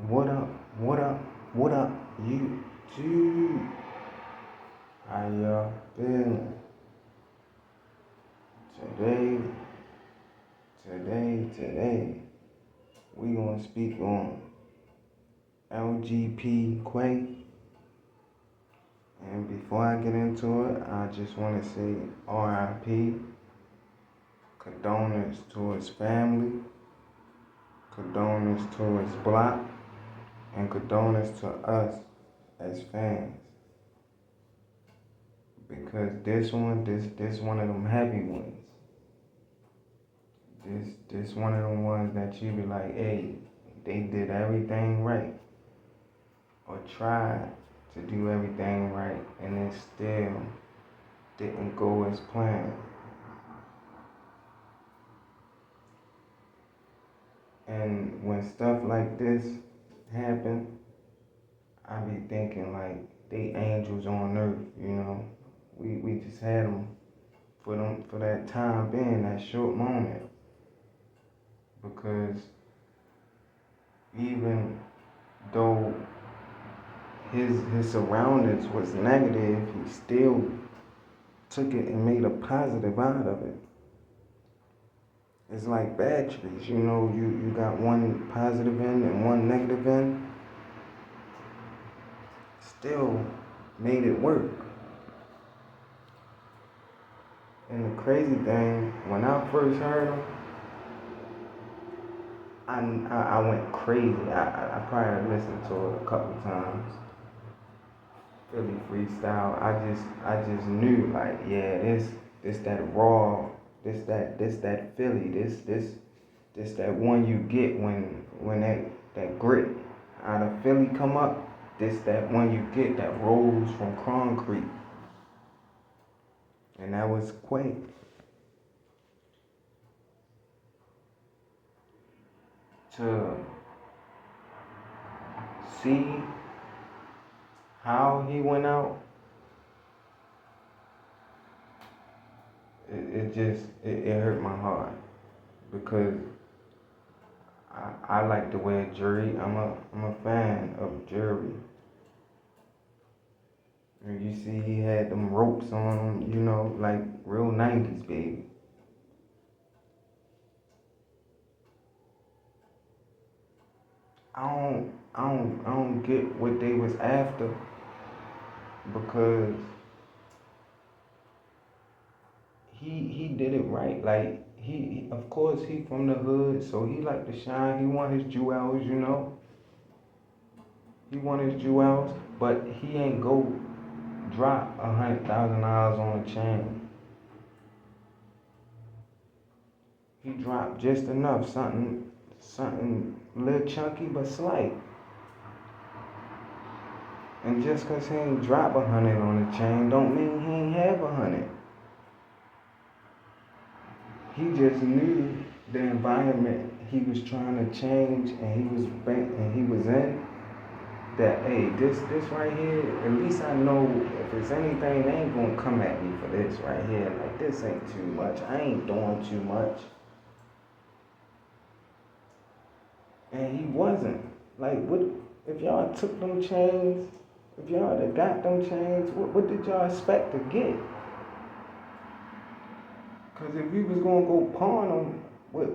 What up? What up? What up? YouTube? How y'all feeling? Today, today, we gonna speak on Lgp Qua. And before I get into it, I just wanna say R.I.P. Condolences to his family, condolences to his block, and condolences to us as fans. Because this one of them heavy ones. This one of them ones that you be like, hey, they did everything right. Or tried to do everything right and it still didn't go as planned. And when stuff like this happen, I be thinking like they angels on earth, you know. We just had them for that time being, that short moment. Because even though his surroundings was negative, he still took it and made a positive out of it. It's like batteries, you know, you got one positive end and one negative end, still made it work. And the crazy thing, when I first heard him, I went crazy. I probably listened to it a couple times. Philly freestyle. I just knew like, yeah, this that raw, this that Philly, this that one you get when that grit out of Philly come up. This that one you get that rolls from concrete, and that was Quake. To see how he went out, it hurt my heart because I like to wear jewelry. I'm a fan of jewelry. And you see he had them ropes on him, you know, like real 90s baby. I don't get what they was after because he did it right. Like he of course he from the hood, so he like to shine. He want his jewels, you know. He want his jewels, but he ain't go drop $100,000 on a chain. He dropped just enough, something little chunky but slight. And just cause he ain't drop 100 on the chain don't mean he ain't have 100. He just knew the environment he was trying to change and he was in that, hey, this right here, at least I know if it's anything, they ain't gonna come at me for this right here. Like this ain't too much. I ain't doing too much. And he wasn't. Like what if y'all took them chains, if y'all had got them chains, what did y'all expect to get? Cause if we was gonna go pawn them, what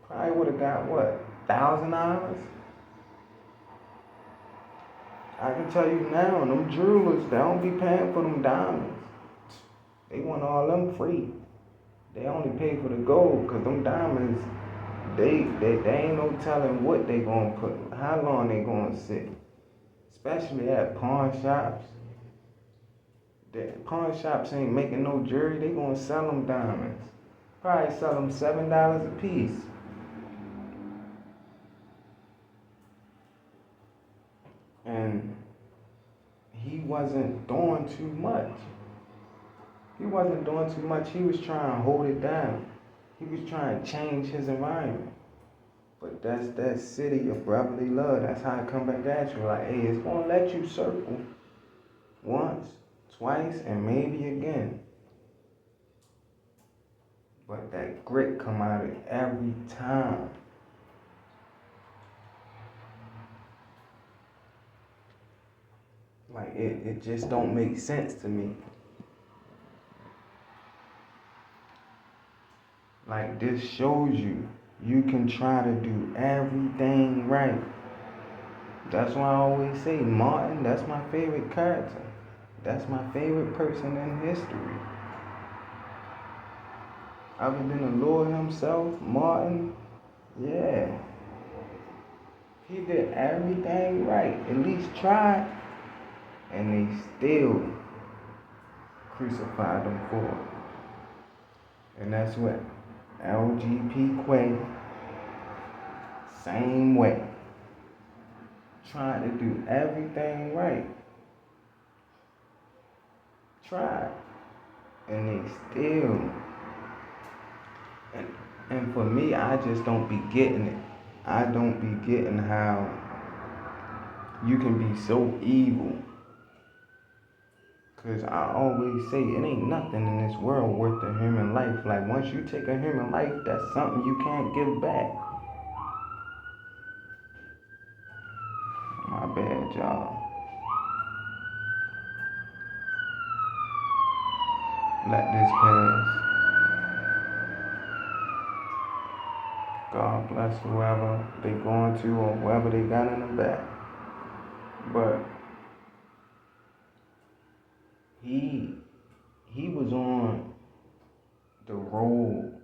probably would have got what, $1,000? I can tell you now, them jewelers, they don't be paying for them diamonds. They want all them free. They only pay for the gold, cause them diamonds, they ain't no telling what they gonna put, how long they gonna sit. Especially at pawn shops. The pawn shops ain't making no jewelry, they gonna sell them diamonds. Probably sell them $7 a piece. And he wasn't doing too much. He wasn't doing too much. He was trying to hold it down. He was trying to change his environment. But that's that city of brotherly love. That's how it come back at you. Like, hey, it's gonna let you circle once, twice, and maybe again. But that grit come out of it every time. Like, it just don't make sense to me. Like, this shows you can try to do everything right. That's why I always say Martin, that's my favorite character. That's my favorite person in history. Other than the Lord himself, Martin, yeah. He did everything right. At least tried. And they still crucified him for it. And that's what Lgp Qua, same way. Trying to do everything right. Tried. And they still. And for me, I just don't be getting it. I don't be getting how you can be so evil. Cause I always say it ain't nothing in this world worth a human life. Like once you take a human life, that's something you can't give back. My bad, y'all. Let this pass. God bless whoever they going to or whoever they got in the back. But he was on the road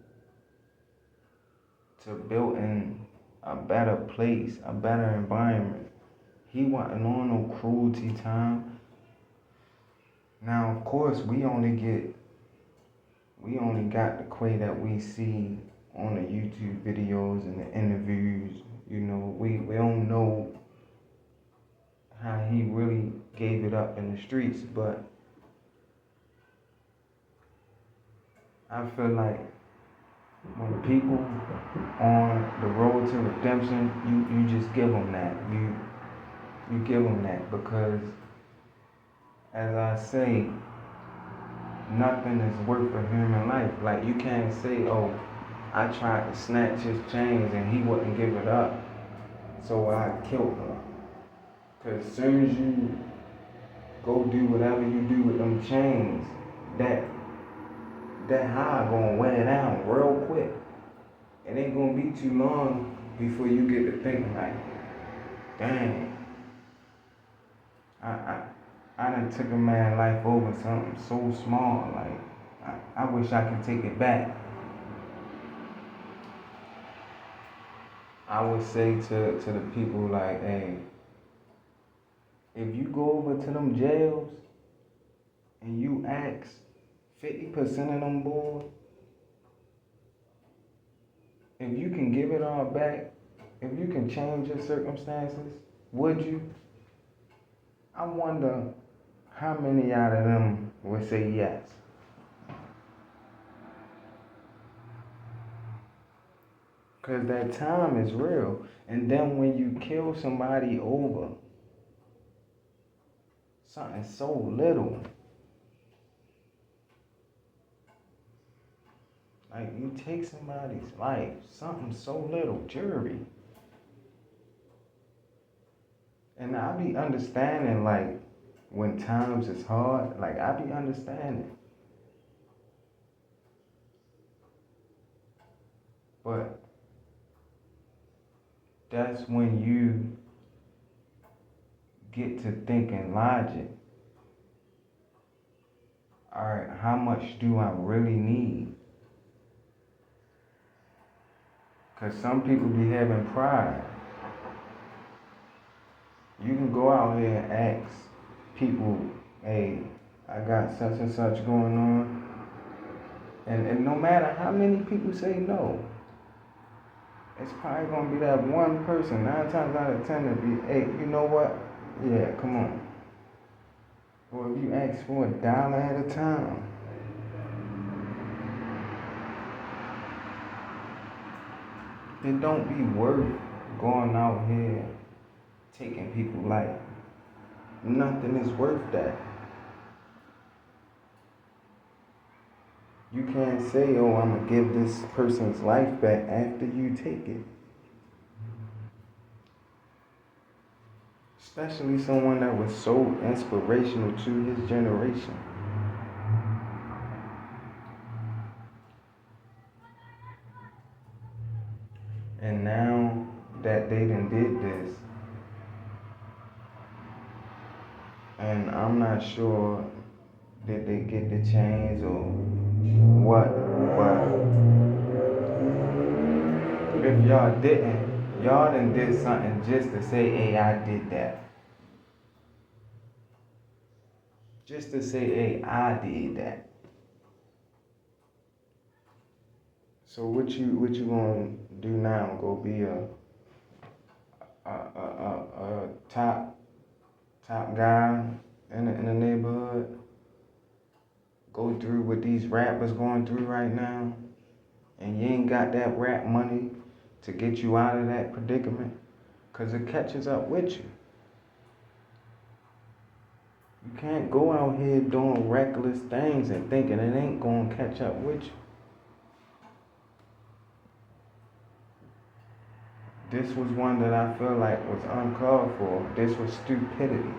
to building a better place, a better environment. He wasn't on no cruelty time. Now, of course, we only got the Quay that we see on the YouTube videos and the interviews. You know, we don't know how he really gave it up in the streets, but I feel like when people on the road to redemption, you just give them that. You give them that because, as I say, nothing is worth a human life. Like you can't say, oh, I tried to snatch his chains and he wouldn't give it up, so I killed him. Cause as soon as you go do whatever you do with them chains, that high gonna wear down real quick. It ain't gonna be too long before you get to thinking like, dang, I done took a man's life over something so small. Like I wish I could take it back. I would say to the people like, hey, if you go over to them jails and you ask 50% of them boys, if you can give it all back, if you can change your circumstances, would you? I wonder how many out of them would say yes. Because that time is real. And then when you kill somebody over something so little, like you take somebody's life, something so little, jury. And I be understanding like when times is hard, like I be understanding. But that's when you get to thinking logic. Alright, how much do I really need? Because some people be having pride. You can go out here and ask people, hey, I got such and such going on. And no matter how many people say no, it's probably going to be that one person, 9 times out of 10, to be, hey, you know what? Yeah, come on. Or if you ask for $1 at a time, it don't be worth going out here taking people's life. Nothing is worth that. You can't say, oh, I'm going to give this person's life back after you take it. Especially someone that was so inspirational to his generation. And now that they done did this, and I'm not sure did they get the chains or what, but if y'all didn't, y'all done did something just to say, hey, I did that. Just to say, hey, I did that. So what you gonna do now? Go be a top guy in the neighborhood? Go through what these rappers going through right now, and you ain't got that rap money to get you out of that predicament, cause it catches up with you. You can't go out here doing reckless things and thinking it ain't gonna catch up with you. This was one that I feel like was uncalled for. This was stupidity.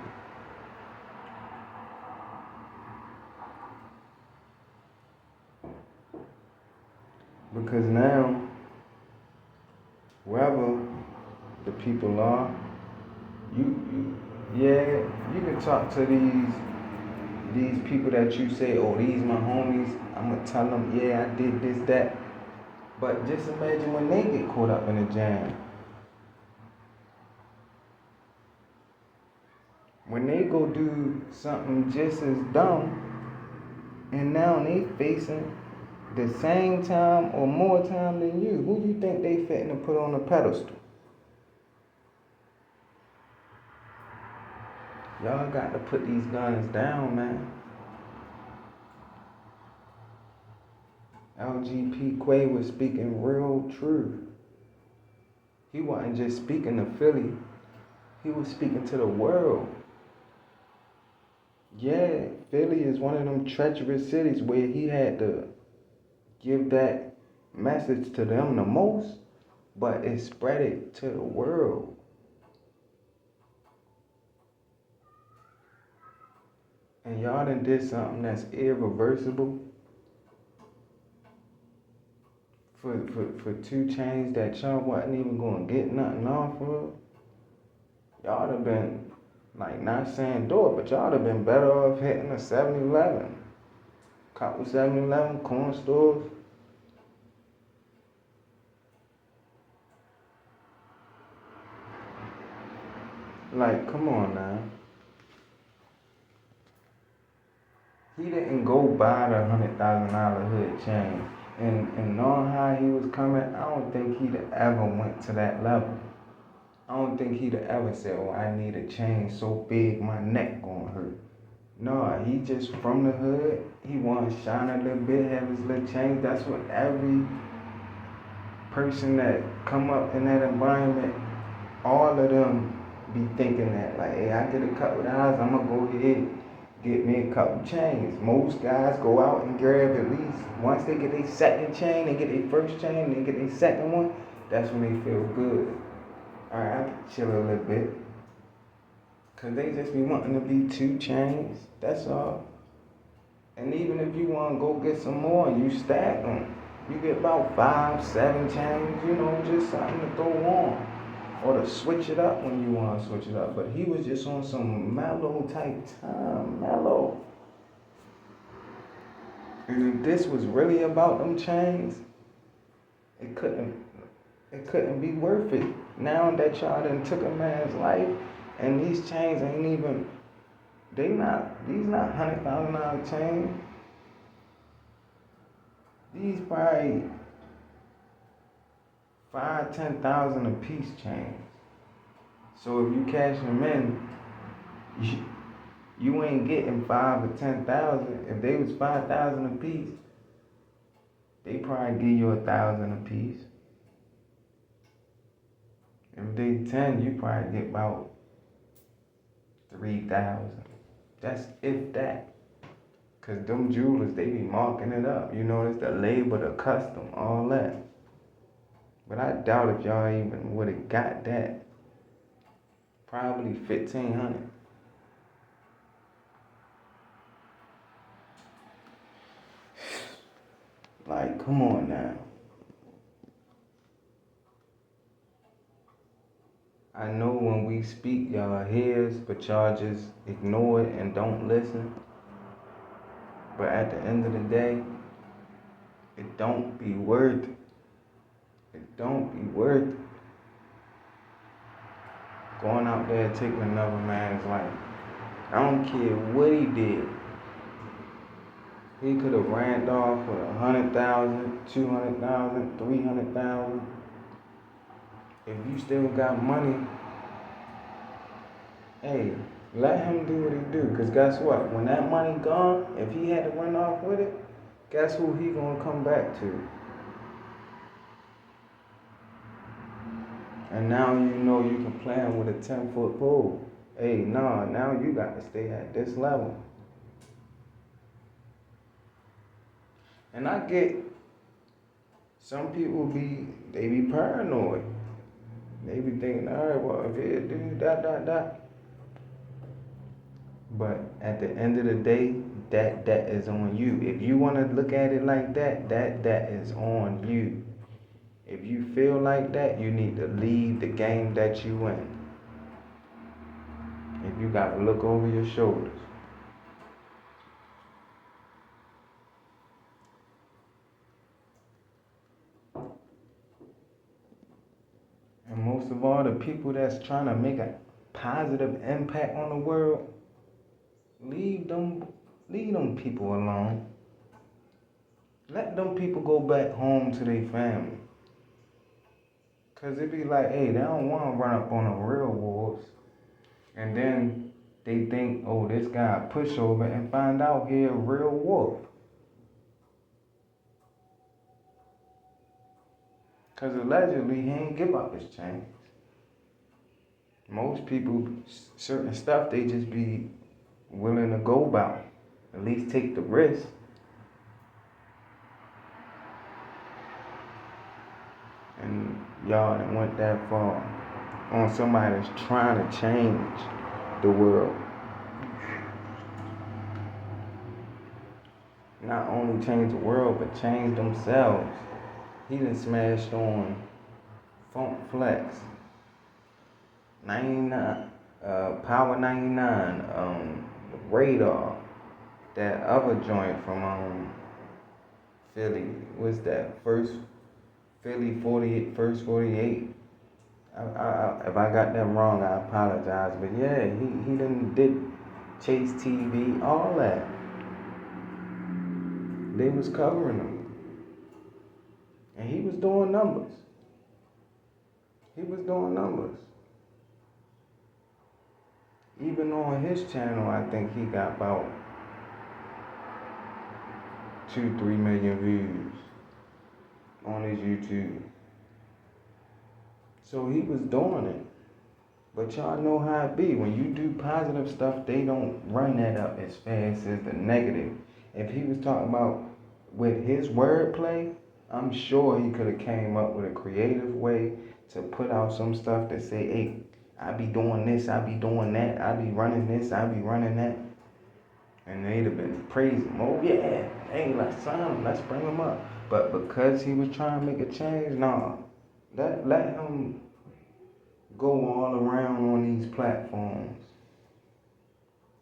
Because now, wherever the people are, yeah, you can talk to these people that you say, oh, these my homies. I'ma tell them, yeah, I did this, that. But just imagine when they get caught up in a jam. When they go do something just as dumb, and now they facing the same time or more time than you, who you think they fitting to put on a pedestal? Y'all got to put these guns down, man. Lgp Qua was speaking real truth. He wasn't just speaking to Philly, he was speaking to the world. Yeah, Philly is one of them treacherous cities where he had to give that message to them the most, but it spread it to the world. And y'all done did something that's irreversible for 2 Chainz that y'all wasn't even gonna get nothing off of. Y'all have been, like, not saying do it, but y'all have been better off hitting a 7-Eleven. Couple 7-Eleven, corn stores. Like, come on now. He didn't go buy the $100,000 hood chain. And knowing how he was coming, I don't think he'd ever went to that level. I don't think he'd ever said, oh, I need a chain so big my neck gonna hurt. No, he just from the hood. He want to shine a little bit, have his little chains. That's what every person that come up in that environment, all of them be thinking that. Like, hey, I get a couple of dollars, I'm gonna go ahead get me a couple chains. Most guys go out and grab at least, once they get their second chain, they get their first chain, they get their second one, that's when they feel good. Alright, I can chill a little bit. Cause they just be wanting to be 2 Chainz, that's all. And even if you wanna go get some more, you stack them. You get about 5, 7 Chainz, you know, just something to throw on. Or to switch it up when you want to switch it up. But he was just on some mellow type time, mellow. And if this was really about them chains, it couldn't be worth it. Now that y'all done took a man's life, and these chains ain't even, these not $100,000 chains. These probably 5, 10,000 a piece chains. So if you cash them in, you ain't getting 5 or 10,000. If they was 5,000 a piece, they probably give you 1,000 a piece. If they 10, you probably get about 3,000. That's if that. Cause them jewelers, they be marking it up. You know, it's the label, the custom, all that. But I doubt if y'all even would've got that. Probably 1,500. Like, come on now. I know when we speak, y'all hears, but y'all just ignore it and don't listen. But at the end of the day, it don't be worth it. It don't be worth it. Going out there taking another man's life. I don't care what he did. He could have ran off with 100,000, 200,000, 300,000. If you still got money, hey, let him do what he do. Cause guess what? When that money gone, if he had to run off with it, guess who he gonna come back to? And now you know you can play him with a 10-foot pole. Hey, nah, now you got to stay at this level. And I get some people they be paranoid. They be thinking, all right, well, if it do that. But at the end of the day, that is on you. If you want to look at it like that is on you. If you feel like that, you need to leave the game that you in. If you got to look over your shoulders. And most of all, the people that's trying to make a positive impact on the world, leave them people alone. Let them people go back home to their family. Cause it be like, hey, they don't want to run up on the real wolves. And then they think, oh, this guy a pushover, and find out he a real wolf. Cause allegedly he ain't give up his chains. Most people, certain stuff, they just be willing to go about. At least take the risk. And y'all done went that far on somebody that's trying to change the world. Not only change the world, but change themselves. He done smashed on Funk Flex, 99, Power 99, Radar, that other joint from Philly. What's that? Philly 48, First 48. If I got that wrong, I apologize. But yeah, he did Chase TV, all that. They was covering him. And he was doing numbers. Even on his channel, I think he got about 2-3 million views on his YouTube. So he was doing it. But y'all know how it be. When you do positive stuff, they don't run that up as fast as the negative. If he was talking about with his wordplay, I'm sure he could have came up with a creative way to put out some stuff that say, hey, I be doing this, I be doing that, I be running this, I be running that. And they'd have been praising him. Oh yeah, hey, let's sign him, let's bring him up. But because he was trying to make a change, nah. Let him go all around on these platforms.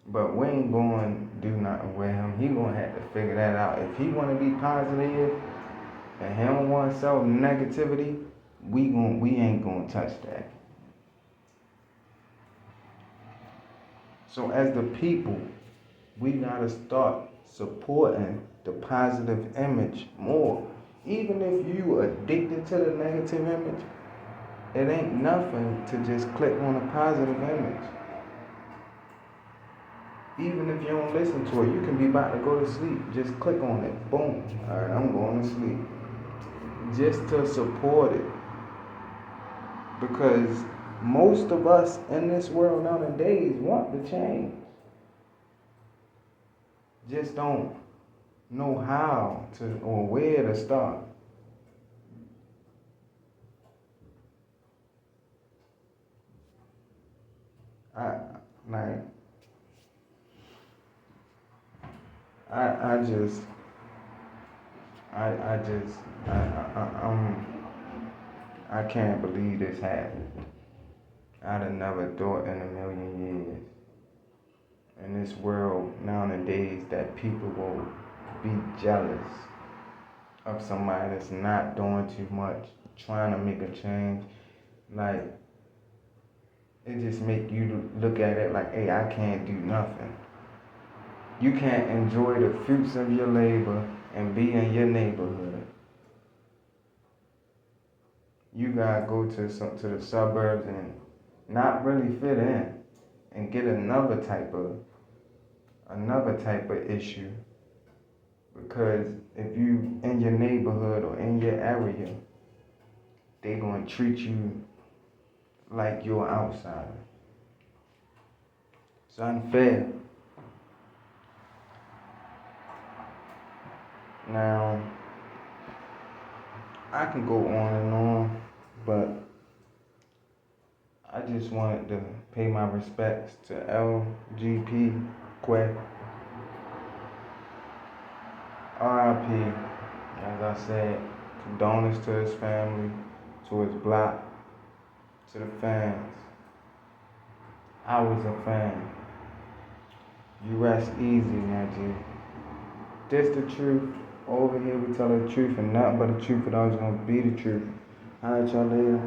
But we ain't going to do nothing with him. He going to have to figure that out. If he want to be positive and he don't want to sell negativity, we ain't going to touch that. So as the people, we got to start supporting the positive image more. Even if you addicted to the negative image, it ain't nothing to just click on a positive image. Even if you don't listen to it, you can be about to go to sleep. Just click on it. Boom. All right, I'm going to sleep. Just to support it. Because most of us in this world nowadays want to change. Just don't know how to or where to start. I like I just I just I can't believe this happened. I'd have never thought in a million years in this world nowadays that people will be jealous of somebody that's not doing too much, trying to make a change. Like it just make you look at it like, hey, I can't do nothing. You can't enjoy the fruits of your labor and be in your neighborhood. You gotta go to the suburbs and not really fit in and get another type of issue, because if you in your neighborhood or in your area, they gonna treat you like you're an outsider. It's unfair. Now I can go on and on, but I just wanted to pay my respects to Lgp Qua, R.I.P. As I said, condolences to his family, to his block, to the fans. I was a fan. You rest easy, now, G. This the truth. Over here we tell the truth and nothing but the truth, and always gonna be the truth. I'll let y'all later.